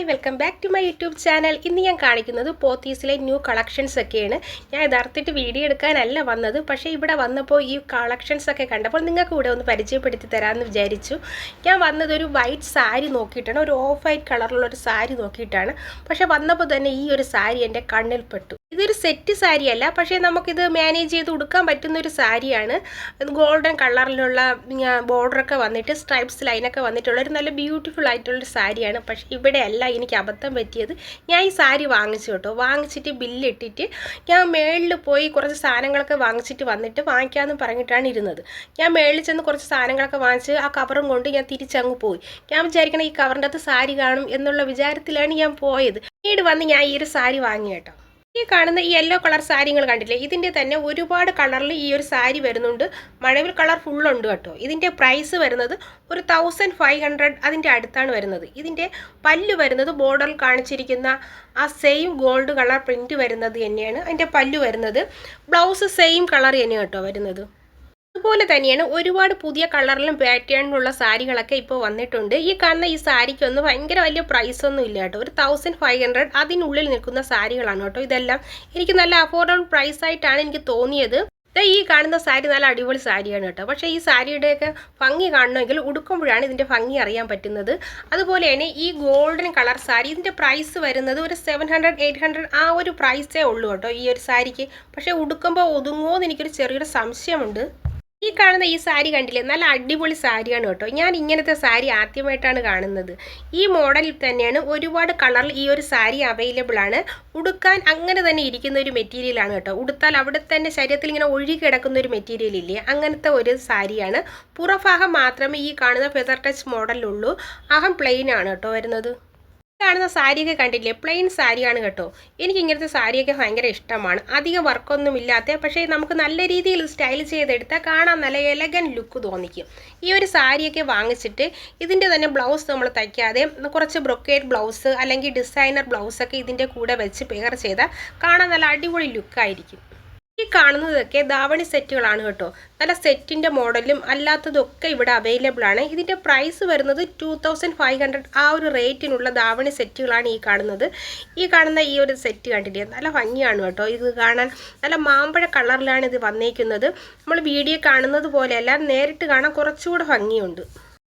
Hi welcome back to my YouTube channel. ഇന്ന് ഞാൻ കാണിക്കുന്നത് പോത്തീസിലെ ന്യൂ കളക്ഷൻസ് ഒക്കെയാണ്. ഞാൻ യഥാർത്ഥത്തിൽ വീഡിയോ എടുക്കാനല്ല വന്നത്, പക്ഷേ ഇവിടെ വന്നപ്പോൾ ഈ കളക്ഷൻസ് ഒക്കെ കണ്ടപ്പോൾ നിങ്ങൾക്ക് ഇവിടെ ഒന്ന് പരിചയപ്പെടുത്തി തരാമെന്ന് വിചാരിച്ചു. ഞാൻ വന്നത് ഒരു വൈറ്റ് സാരി നോക്കിയിട്ടാണ്, ഒരു ഓഫ് വൈറ്റ് കളറുള്ളൊരു സാരി നോക്കിയിട്ടാണ്. പക്ഷേ വന്നപ്പോൾ തന്നെ ഈ ഒരു സാരി എൻ്റെ കണ്ണിൽ പെട്ടു. ഇതൊരു സെറ്റ് സാരിയല്ല, പക്ഷേ നമുക്കിത് മാനേജ് ചെയ്ത് ഉടുക്കാൻ പറ്റുന്ന ഒരു സാരിയാണ്. ഗോൾഡൻ കളറിലുള്ള ബോർഡറൊക്കെ വന്നിട്ട് സ്ട്രൈപ്സ് ലൈനൊക്കെ വന്നിട്ടുള്ള ഒരു നല്ല ബ്യൂട്ടിഫുൾ ആയിട്ടുള്ളൊരു സാരിയാണ്. പക്ഷേ ഇവിടെ അല്ല എനിക്ക് അബദ്ധം പറ്റിയത്. ഞാൻ ഈ സാരി വാങ്ങിച്ചു കേട്ടോ. വാങ്ങിച്ചിട്ട് ബില്ലിട്ടിട്ട് ഞാൻ മേളിൽ പോയി കുറച്ച് സാധനങ്ങളൊക്കെ വാങ്ങിച്ചിട്ട് വന്നിട്ട് വാങ്ങിക്കാമെന്ന് പറഞ്ഞിട്ടാണ് ഇരുന്നത്. ഞാൻ മേളിൽ ചെന്ന് കുറച്ച് സാധനങ്ങളൊക്കെ വാങ്ങിച്ച് ആ കവറും കൊണ്ട് ഞാൻ തിരിച്ചങ്ങ് പോയി. ഞാൻ വിചാരിക്കണം ഈ കവറിൻ്റെ അകത്ത് സാരി കാണും എന്നുള്ള വിചാരത്തിലാണ് ഞാൻ പോയത്. പിന്നീട് വന്ന് ഞാൻ ഈ ഒരു സാരി വാങ്ങി കേട്ടോ. ഈ കാണുന്ന ഈ യെല്ലോ കളർ സാരികൾ കണ്ടില്ലേ, ഇതിൻ്റെ തന്നെ ഒരുപാട് കളറിൽ ഈ ഒരു സാരി വരുന്നുണ്ട്. മഴവിൽ കളർ ഫുള്ളുണ്ട് കേട്ടോ. ഇതിൻ്റെ പ്രൈസ് വരുന്നത് ഒരു 1500 അതിൻ്റെ അടുത്താണ് വരുന്നത്. ഇതിൻ്റെ പല്ല് വരുന്നത് ബോർഡറിൽ കാണിച്ചിരിക്കുന്ന ആ സെയിം ഗോൾഡ് കളർ പ്രിൻറ്റ് വരുന്നത് തന്നെയാണ് അതിൻ്റെ പല്ല് വരുന്നത്. ബ്ലൗസ് സെയിം കളർ തന്നെയാണ് കേട്ടോ വരുന്നത്. അതുപോലെ തന്നെയാണ് ഒരുപാട് പുതിയ കളറിലും പാറ്റേണിലുള്ള സാരികളൊക്കെ ഇപ്പോൾ വന്നിട്ടുണ്ട്. ഈ കാണുന്ന ഈ സാരിക്കൊന്നും ഭയങ്കര വലിയ പ്രൈസൊന്നും ഇല്ല കേട്ടോ. ഒരു 1500 അതിനുള്ളിൽ നിൽക്കുന്ന സാരികളാണ് കേട്ടോ. ഇതെല്ലാം എനിക്ക് നല്ല അഫോർഡബിൾ പ്രൈസായിട്ടാണ് എനിക്ക് തോന്നിയത്. ഈ കാണുന്ന സാരി നല്ല അടിപൊളി സാരിയാണ് കേട്ടോ. പക്ഷേ ഈ സാരിയുടെയൊക്കെ ഭംഗി കാണണമെങ്കിൽ ഉടുക്കുമ്പോഴാണ് ഇതിൻ്റെ ഭംഗി അറിയാൻ പറ്റുന്നത്. അതുപോലെയാണ് ഈ ഗോൾഡൻ കളർ സാരി. ഇതിൻ്റെ പ്രൈസ് വരുന്നത് ഒരു 700-800 ആ ഒരു പ്രൈസേ ഉള്ളൂ കേട്ടോ ഈ ഒരു സാരിക്ക്. പക്ഷേ ഉടുക്കുമ്പോൾ ഒതുങ്ങുമോ എന്ന് എനിക്കൊരു ചെറിയൊരു സംശയമുണ്ട്. ഈ കാണുന്ന ഈ സാരി കണ്ടില്ലേ, നല്ല അടിപൊളി സാരിയാണ് കേട്ടോ. ഞാൻ ഇങ്ങനത്തെ സാരി ആദ്യമായിട്ടാണ് കാണുന്നത്. ഈ മോഡലിൽ തന്നെയാണ് ഒരുപാട് കളറിൽ ഈ ഒരു സാരി അവൈലബിൾ ആണ്. ഉടുക്കാൻ അങ്ങനെ തന്നെ ഇരിക്കുന്ന ഒരു മെറ്റീരിയലാണ് കേട്ടോ. ഉടുത്താൽ അവിടെ തന്നെ ശരീരത്തിൽ ഇങ്ങനെ ഒഴുകി കിടക്കുന്ന ഒരു മെറ്റീരിയൽ ഇല്ലേ, അങ്ങനത്തെ ഒരു സാരിയാണ്. പുറഭാഗം മാത്രമേ ഈ കാണുന്ന ഫെദർ ടച്ച് മോഡലുള്ളൂ. അകം പ്ലെയിൻ ആണ് കേട്ടോ വരുന്നത്. കാണുന്ന സാരിയൊക്കെ കണ്ടില്ലേ, പ്ലെയിൻ സാരിയാണ് കേട്ടോ. എനിക്ക് ഇങ്ങനത്തെ സാരിയൊക്കെ ഭയങ്കര ഇഷ്ടമാണ്. അധികം വർക്കൊന്നും ഇല്ലാത്ത, പക്ഷേ നമുക്ക് നല്ല രീതിയിൽ സ്റ്റൈൽ ചെയ്തെടുത്താൽ കാണാൻ നല്ല എലഗൻ ലുക്ക് തോന്നിക്കും. ഈ ഒരു സാരിയൊക്കെ വാങ്ങിച്ചിട്ട് ഇതിൻ്റെ തന്നെ ബ്ലൗസ് നമ്മൾ തയ്ക്കാതെ കുറച്ച് ബ്രൊക്കേഡ് ബ്ലൗസ് അല്ലെങ്കിൽ ഡിസൈനർ ബ്ലൗസൊക്കെ ഇതിൻ്റെ കൂടെ വെച്ച് പെയർ ചെയ്താൽ കാണാൻ നല്ല അടിപൊളി ലുക്കായിരിക്കും. ഈ കാണുന്നതൊക്കെ ധാവണി സെറ്റുകളാണ് കേട്ടോ. നല്ല സെറ്റിൻ്റെ മോഡലും അല്ലാത്തതൊക്കെ ഇവിടെ അവൈലബിൾ ആണ്. ഇതിൻ്റെ പ്രൈസ് വരുന്നത് 2500 ആ ഒരു റേറ്റിനുള്ള ധാവണി സെറ്റുകളാണ് ഈ കാണുന്നത്. ഈ കാണുന്ന ഈ ഒരു സെറ്റ് കണ്ടില്ലേ, നല്ല ഭംഗിയാണ് കേട്ടോ. ഇത് കാണാൻ നല്ല മാമ്പഴ കളറിലാണ് ഇത് വന്നേക്കുന്നത്. നമ്മൾ വീഡിയോ കാണുന്നത് പോലെയല്ല, നേരിട്ട് കാണാൻ കുറച്ചുകൂടെ ഭംഗിയുണ്ട്.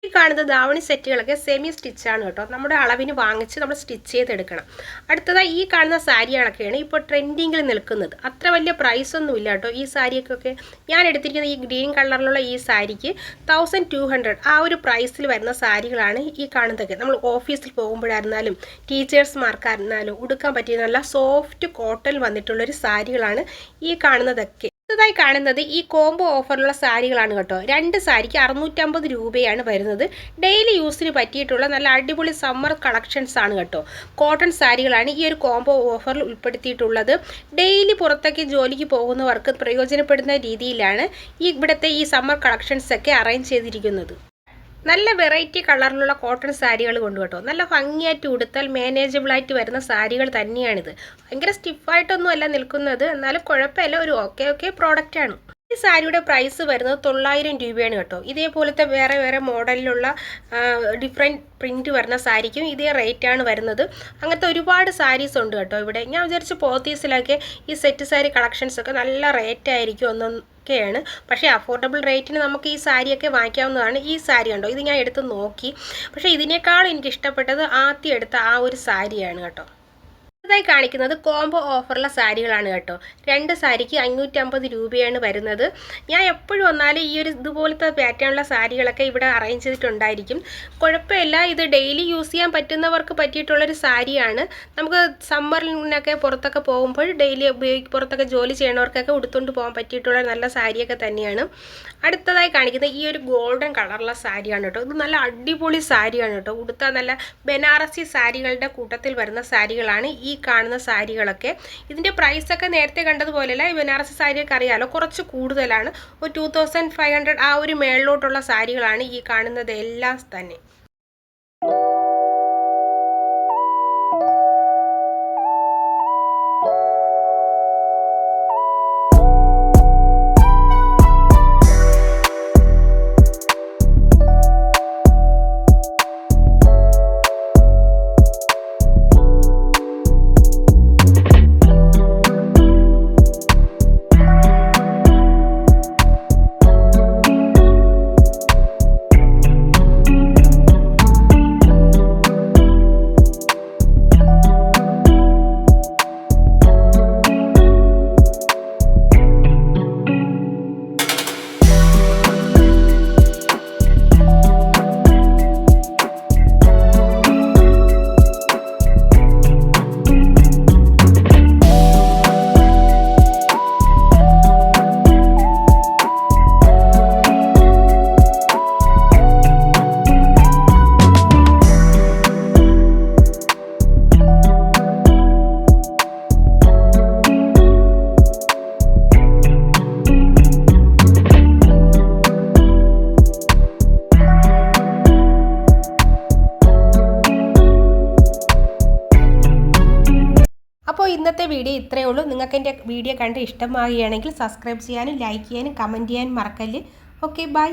ഈ കാണുന്ന ധാവണി സെറ്റുകളൊക്കെ സെമി സ്റ്റിച്ചാണ് കേട്ടോ. നമ്മുടെ അളവിന് വാങ്ങിച്ച് നമ്മൾ സ്റ്റിച്ച് ചെയ്തെടുക്കണം. അടുത്തതായി ഈ കാണുന്ന സാരികളൊക്കെയാണ് ഇപ്പോൾ ട്രെൻഡിങ്ങിൽ നിൽക്കുന്നത്. അത്ര വലിയ പ്രൈസൊന്നും ഇല്ല കേട്ടോ ഈ സാരിയൊക്കെ. ഞാൻ എടുത്തിരിക്കുന്ന ഈ ഗ്രീൻ കളറിലുള്ള ഈ സാരിക്ക് 1200 ആ ഒരു പ്രൈസിൽ വരുന്ന സാരികളാണ് ഈ കാണുന്നതൊക്കെ. നമ്മൾ ഓഫീസിൽ പോകുമ്പോഴായിരുന്നാലും ടീച്ചേഴ്സ്മാർക്കായിരുന്നാലും ഉടുക്കാൻ പറ്റിയ നല്ല സോഫ്റ്റ് കോട്ടൺ വന്നിട്ടുള്ളൊരു സാരികളാണ് ഈ കാണുന്നതൊക്കെ. അടുത്തതായി കാണുന്നത് ഈ കോംബോ ഓഫറിലുള്ള സാരികളാണ് കേട്ടോ. 2 സാരിക്ക് 650 രൂപയാണ് വരുന്നത്. ഡെയിലി യൂസിന് പറ്റിയിട്ടുള്ള നല്ല അടിപൊളി സമ്മർ കളക്ഷൻസ് ആണ് കേട്ടോ. കോട്ടൺ സാരികളാണ് ഈ ഒരു കോംബോ ഓഫറിൽ ഉൾപ്പെടുത്തിയിട്ടുള്ളത്. ഡെയിലി പുറത്തേക്ക് ജോലിക്ക് പോകുന്നവർക്ക് പ്രയോജനപ്പെടുന്ന രീതിയിലാണ് ഇവിടുത്തെ ഈ സമ്മർ കളക്ഷൻസ് ഒക്കെ അറേഞ്ച് ചെയ്തിരിക്കുന്നത്. നല്ല വെറൈറ്റി കളറിലുള്ള കോട്ടൺ സാരികൾ കൊണ്ട് കേട്ടോ. നല്ല ഭംഗിയായിട്ട് ഉടുത്താൽ മാനേജബിളായിട്ട് വരുന്ന സാരികൾ തന്നെയാണിത്. ഭയങ്കര സ്റ്റിഫായിട്ടൊന്നും അല്ല നിൽക്കുന്നത്, എന്നാലും കുഴപ്പമില്ല, ഒരു ഓക്കെ പ്രോഡക്റ്റാണ്. ഈ സാരിയുടെ പ്രൈസ് വരുന്നത് 900 രൂപയാണ് കേട്ടോ. ഇതേപോലത്തെ വേറെ മോഡലിലുള്ള ഡിഫറെൻറ്റ് പ്രിൻറ്റ് വരുന്ന സാരിക്കും ഇതേ റേറ്റാണ് വരുന്നത്. അങ്ങനത്തെ ഒരുപാട് സാരീസ് ഉണ്ട് കേട്ടോ ഇവിടെ. ഞാൻ വിചാരിച്ചു പോത്തീസിലൊക്കെ ഈ സെറ്റ് സാരി കളക്ഷൻസൊക്കെ നല്ല റേറ്റായിരിക്കും ഒക്കെയാണ്. പക്ഷേ അഫോർഡബിൾ റേറ്റിന് നമുക്ക് ഈ സാരിയൊക്കെ വാങ്ങിക്കാവുന്നതാണ്. ഈ സാരി കണ്ടോ, ഇത് ഞാൻ എടുത്ത് നോക്കി. പക്ഷേ ഇതിനേക്കാളും എനിക്ക് ഇഷ്ടപ്പെട്ടത് ആദ്യം എടുത്ത ആ ഒരു സാരിയാണ് കേട്ടോ. ായി കാണിക്കുന്നത് കോംബോ ഓഫറുള്ള സാരികളാണ് കേട്ടോ. 2 സാരിക്ക് 550 രൂപയാണ് വരുന്നത്. ഞാൻ എപ്പോഴും വന്നാലും ഈ ഒരു ഇതുപോലത്തെ പാറ്റേണുള്ള സാരികളൊക്കെ ഇവിടെ അറേഞ്ച് ചെയ്തിട്ടുണ്ടായിരിക്കും. കുഴപ്പമില്ല, ഇത് ഡെയിലി യൂസ് ചെയ്യാൻ പറ്റുന്നവർക്ക് പറ്റിയിട്ടുള്ളൊരു സാരിയാണ്. നമുക്ക് സമ്മറിനൊക്കെ പുറത്തൊക്കെ പോകുമ്പോൾ ഡെയിലി പുറത്തൊക്കെ ജോലി ചെയ്യണവർക്കൊക്കെ ഉടുത്തുകൊണ്ട് പോകാൻ പറ്റിയിട്ടുള്ള നല്ല സാരിയൊക്കെ തന്നെയാണ്. അടുത്തതായി കാണിക്കുന്നത് ഈ ഒരു ഗോൾഡൻ കളറുള്ള സാരിയാണ് കേട്ടോ. ഇത് നല്ല അടിപൊളി സാരിയാണ് കേട്ടോ. ഉടുത്താൽ നല്ല ബനാറസി സാരികളുടെ കൂട്ടത്തിൽ വരുന്ന സാരികളാണ് ഈ കാണുന്ന സാരികളൊക്കെ. ഇതിൻ്റെ പ്രൈസൊക്കെ നേരത്തെ കണ്ടതുപോലെയല്ല, ഈ ബനാറസി സാരിയൊക്കെ അറിയാമല്ലോ, കുറച്ച് കൂടുതലാണ്. ഒരു 2500 ആ ഒരു മേളിലോട്ടുള്ള സാരികളാണ് ഈ കാണുന്നത് എല്ലാം തന്നെ. അപ്പോൾ ഇന്നത്തെ വീഡിയോ ഇത്രയേ ഉള്ളൂ. നിങ്ങൾക്ക് എൻ്റെ വീഡിയോ കണ്ട് ഇഷ്ടമാവുകയാണെങ്കിൽ സബ്സ്ക്രൈബ് ചെയ്യാനും ലൈക്ക് ചെയ്യാനും കമൻറ്റ് ചെയ്യാനും മറക്കല്ല്. Okay bye.